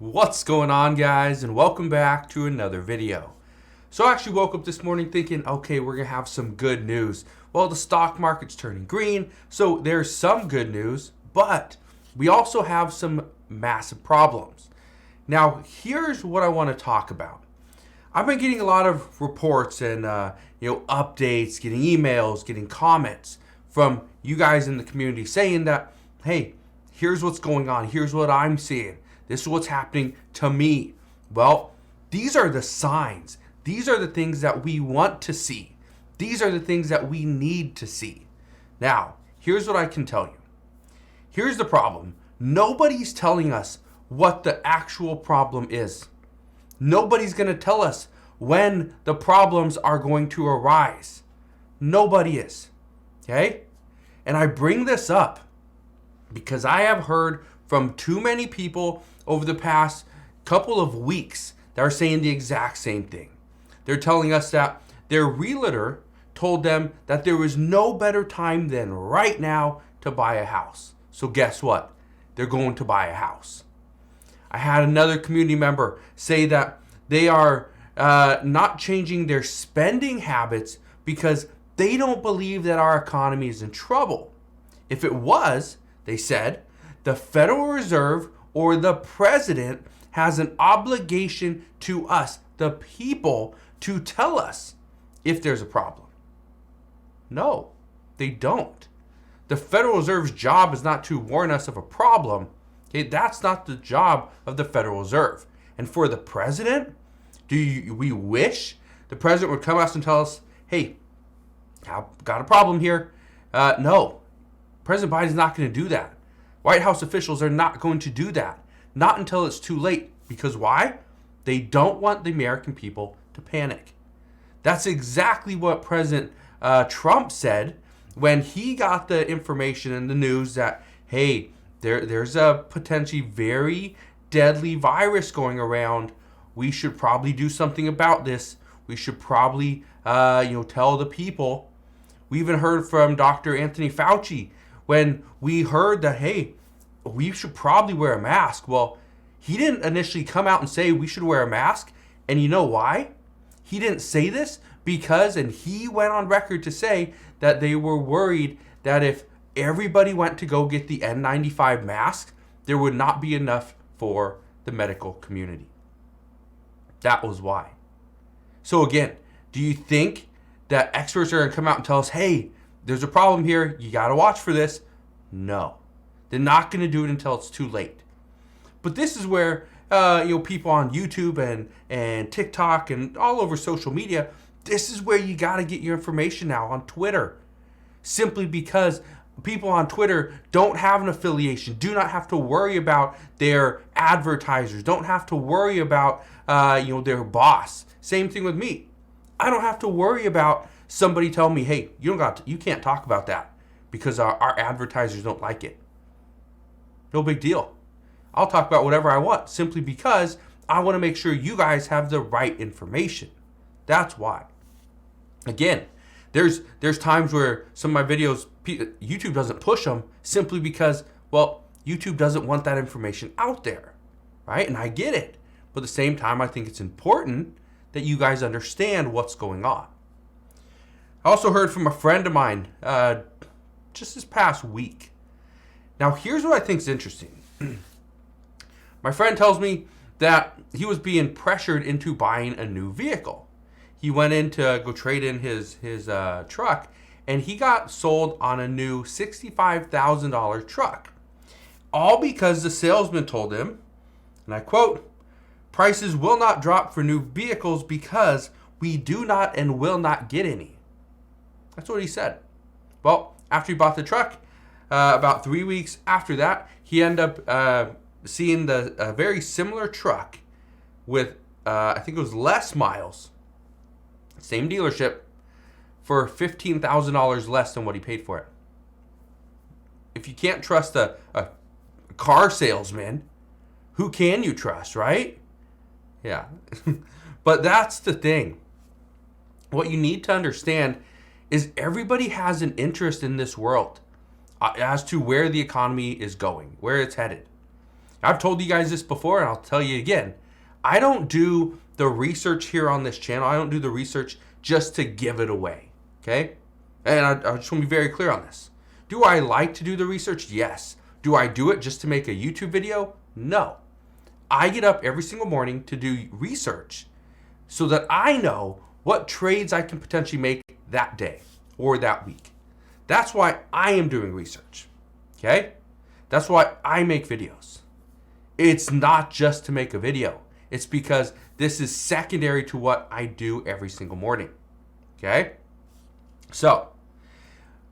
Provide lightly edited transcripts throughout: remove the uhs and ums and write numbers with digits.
What's going on, guys, and welcome back to another video. So I actually woke up this morning thinking, okay, we're gonna have some good news. Well, the stock market's turning green, so there's some good news, but we also have some massive problems. Now, here's what I want to talk about. I've been getting a lot of reports and updates, getting emails, getting comments from you guys in the community saying that, hey, here's what's going on, here's what I'm seeing. This is what's happening to me. Well, these are the signs. These are the things that we want to see. These are the things that we need to see. Now, here's what I can tell you. Here's the problem. Nobody's telling us what the actual problem is. Nobody's going to tell us when the problems are going to arise. Nobody is. Okay? And I bring this up because I have heard from too many people over the past couple of weeks that are saying the exact same thing. They're telling us that their realtor told them that there was no better time than right now to buy a house. So guess what? They're going to buy a house. I had another community member say that they are not changing their spending habits because they don't believe that our economy is in trouble. If it was, they said, the Federal Reserve or the president has an obligation to us, the people, to tell us if there's a problem. No, they don't. The Federal Reserve's job is not to warn us of a problem. Okay, that's not the job of the Federal Reserve. And for the president, we wish the president would come to us and tell us, hey, I've got a problem here? No, President Biden's not going to do that. White House officials are not going to do that. Not until it's too late. Because why? They don't want the American people to panic. That's exactly what President Trump said when he got the information and the news that, hey, there's a potentially very deadly virus going around. We should probably do something about this. We should probably tell the people. We even heard from Dr. Anthony Fauci when we heard that, hey, we should probably wear a mask. Well, he didn't initially come out and say we should wear a mask. And you know why? He didn't say this because, and he went on record to say that they were worried that if everybody went to go get the N95 mask, there would not be enough for the medical community. That was why. So again, do you think that experts are going to come out and tell us, hey, there's a problem here, you got to watch for this? No. They're not going to do it until it's too late. But this is where people on YouTube and TikTok and all over social media, this is where you got to get your information now on Twitter. Simply because people on Twitter don't have an affiliation, do not have to worry about their advertisers, don't have to worry about their boss. Same thing with me. I don't have to worry about somebody telling me, hey, you can't talk about that because our advertisers don't like it. No big deal. I'll talk about whatever I want simply because I want to make sure you guys have the right information. That's why. Again, there's times where some of my videos, YouTube doesn't push them simply because, well, YouTube doesn't want that information out there, right? And I get it. But at the same time, I think it's important that you guys understand what's going on. I also heard from a friend of mine just this past week. Now, here's what I think is interesting. My friend tells me that he was being pressured into buying a new vehicle. He went in to go trade in his truck, and he got sold on a new $65,000 truck. All because the salesman told him, and I quote, prices will not drop for new vehicles because we do not and will not get any. That's what he said. Well, after he bought the truck, about 3 weeks after that, he ended up seeing a very similar truck with, I think it was less miles, same dealership, for $15,000 less than what he paid for it. If you can't trust a car salesman, who can you trust, right? Yeah. But that's the thing. What you need to understand is everybody has an interest in this world as to where the economy is going, where it's headed. I've told you guys this before, and I'll tell you again. I don't do the research here on this channel. I don't do the research just to give it away, okay? And I just want to be very clear on this. Do I like to do the research? Yes. Do I do it just to make a YouTube video? No. I get up every single morning to do research so that I know what trades I can potentially make that day or that week. That's why I am doing research, okay? That's why I make videos. It's not just to make a video. It's because this is secondary to what I do every single morning, okay? So,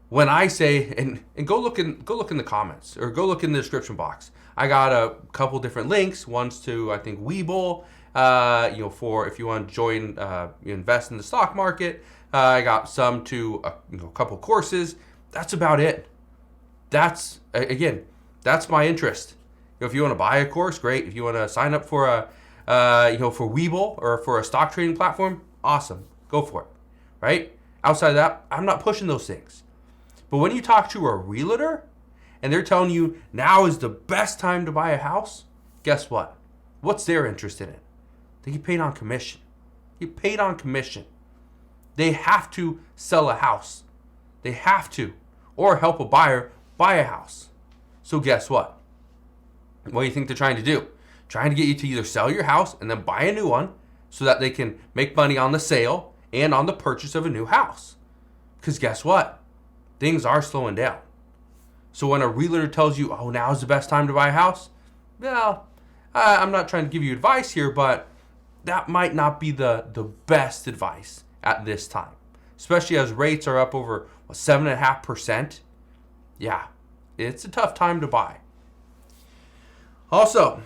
when I say, and go look in the comments or go look in the description box. I got a couple different links. One's to, I think, Webull, for if you want to join, invest in the stock market. I got some to a couple courses. That's about it. That's my interest. If you want to buy a course, great. If you want to sign up for for Webull or for a stock trading platform, awesome. Go for it, right? Outside of that, I'm not pushing those things. But when you talk to a realtor and they're telling you now is the best time to buy a house, guess what? What's their interest in it? They get paid on commission. Get paid on commission. They have to sell a house. They have to. Or help a buyer buy a house. So guess what? What do you think they're trying to do? Trying to get you to either sell your house and then buy a new one so that they can make money on the sale and on the purchase of a new house. Because guess what? Things are slowing down. So when a realtor tells you, oh, now's the best time to buy a house, well, I'm not trying to give you advice here, but that might not be the best advice at this time. Especially as rates are up over 7.5%. Yeah, it's a tough time to buy. Also,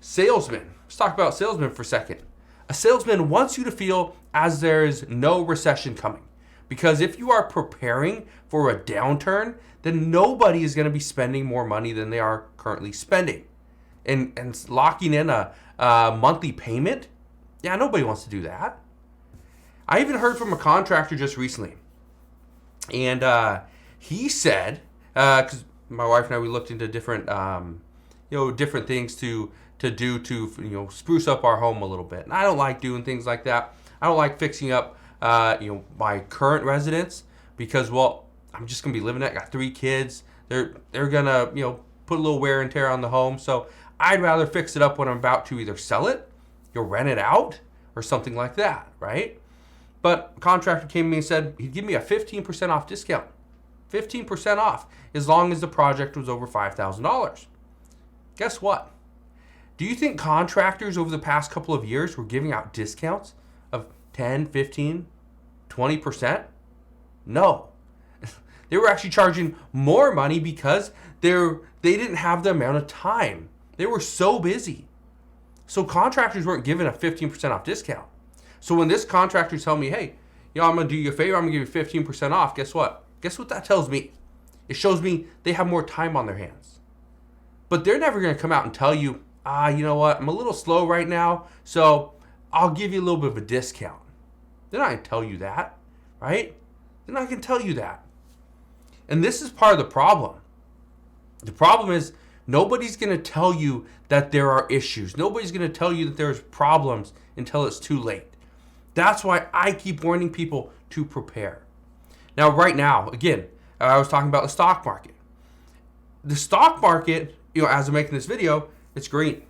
salesmen. Let's talk about salesmen for a second. A salesman wants you to feel as there is no recession coming. Because if you are preparing for a downturn, then nobody is going to be spending more money than they are currently spending. And locking in a monthly payment, yeah, nobody wants to do that. I even heard from a contractor just recently. And he said, because my wife and I, we looked into different, different things to do to, spruce up our home a little bit. And I don't like doing things like that. I don't like fixing up, my current residence because, well, I'm just going to be living it. I got 3 kids. They're going to, put a little wear and tear on the home. So I'd rather fix it up when I'm about to either sell it, rent it out, or something like that, right? But a contractor came to me and said he'd give me a 15% off discount. 15% off as long as the project was over $5,000. Guess what? Do you think contractors over the past couple of years were giving out discounts of 10, 15, 20%? No. They were actually charging more money because they didn't have the amount of time. They were so busy. So contractors weren't given a 15% off discount. So when this contractor tells me, hey, I'm going to do you a favor, I'm going to give you 15% off, guess what? Guess what that tells me? It shows me they have more time on their hands. But they're never going to come out and tell you, you know what, I'm a little slow right now, so I'll give you a little bit of a discount. They're not going to tell you that, right? They're not going to tell you that. And this is part of the problem. The problem is nobody's going to tell you that there are issues. Nobody's going to tell you that there's problems until it's too late. That's why I keep warning people to prepare. Now, right now, again, I was talking about the stock market. The stock market, as I'm making this video, it's green.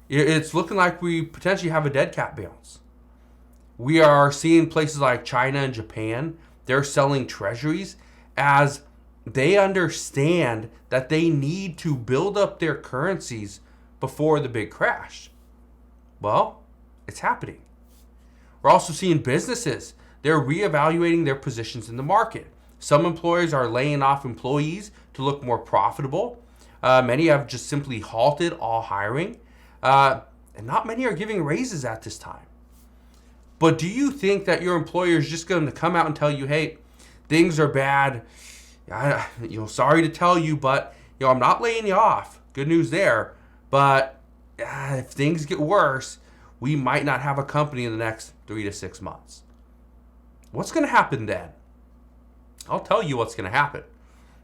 It's looking like we potentially have a dead cat bounce. We are seeing places like China and Japan, they're selling treasuries as they understand that they need to build up their currencies before the big crash. Well, it's happening. We're also seeing businesses. They're reevaluating their positions in the market. Some employers are laying off employees to look more profitable. Many have just simply halted all hiring. And not many are giving raises at this time. But do you think that your employer is just going to come out and tell you, hey, things are bad. Sorry to tell you, but I'm not laying you off. Good news there. But if things get worse, we might not have a company in the next 3 to 6 months. What's going to happen then? I'll tell you what's going to happen.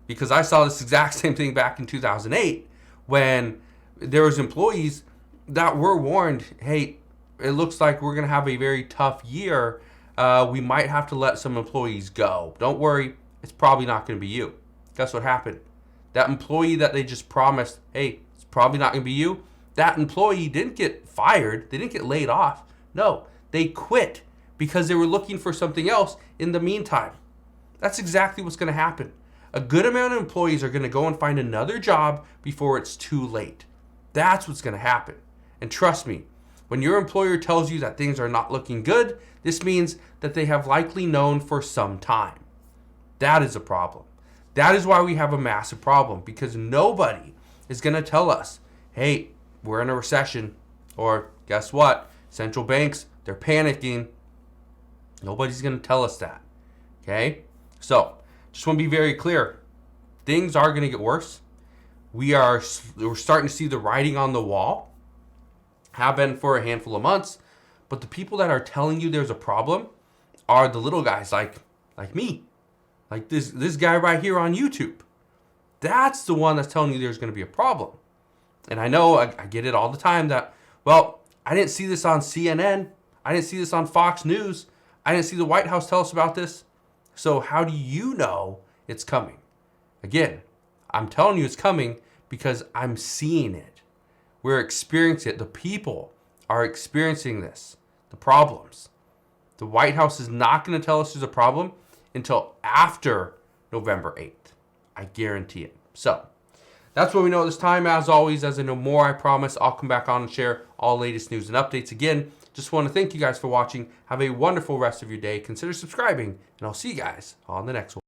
Because I saw this exact same thing back in 2008 when there was employees that were warned, hey, it looks like we're going to have a very tough year. We might have to let some employees go. Don't worry, it's probably not going to be you. Guess what happened? That employee that they just promised, hey, it's probably not going to be you, that employee didn't get fired. They didn't get laid off. No, they quit because they were looking for something else in the meantime. That's exactly what's going to happen. A good amount of employees are going to go and find another job before it's too late. That's what's going to happen. And trust me, when your employer tells you that things are not looking good, this means that they have likely known for some time. That is a problem. That is why we have a massive problem, because nobody is going to tell us, hey, we're in a recession, or guess what? Central banks, they're panicking. Nobody's going to tell us that. Okay? So, just want to be very clear. Things are going to get worse. We're starting to see the writing on the wall. Have been for a handful of months. But the people that are telling you there's a problem are the little guys like me. Like this guy right here on YouTube. That's the one that's telling you there's going to be a problem. And I know I get it all the time that, well, I didn't see this on CNN. I didn't see this on Fox News. I didn't see the White House tell us about this. So how do you know it's coming? Again, I'm telling you it's coming because I'm seeing it. We're experiencing it. The people are experiencing this. The problems. The White House is not going to tell us there's a problem until after November 8th. I guarantee it. So, that's what we know at this time. As always, as I know more, I promise I'll come back on and share all latest news and updates. Again, just want to thank you guys for watching. Have a wonderful rest of your day. Consider subscribing, and I'll see you guys on the next one.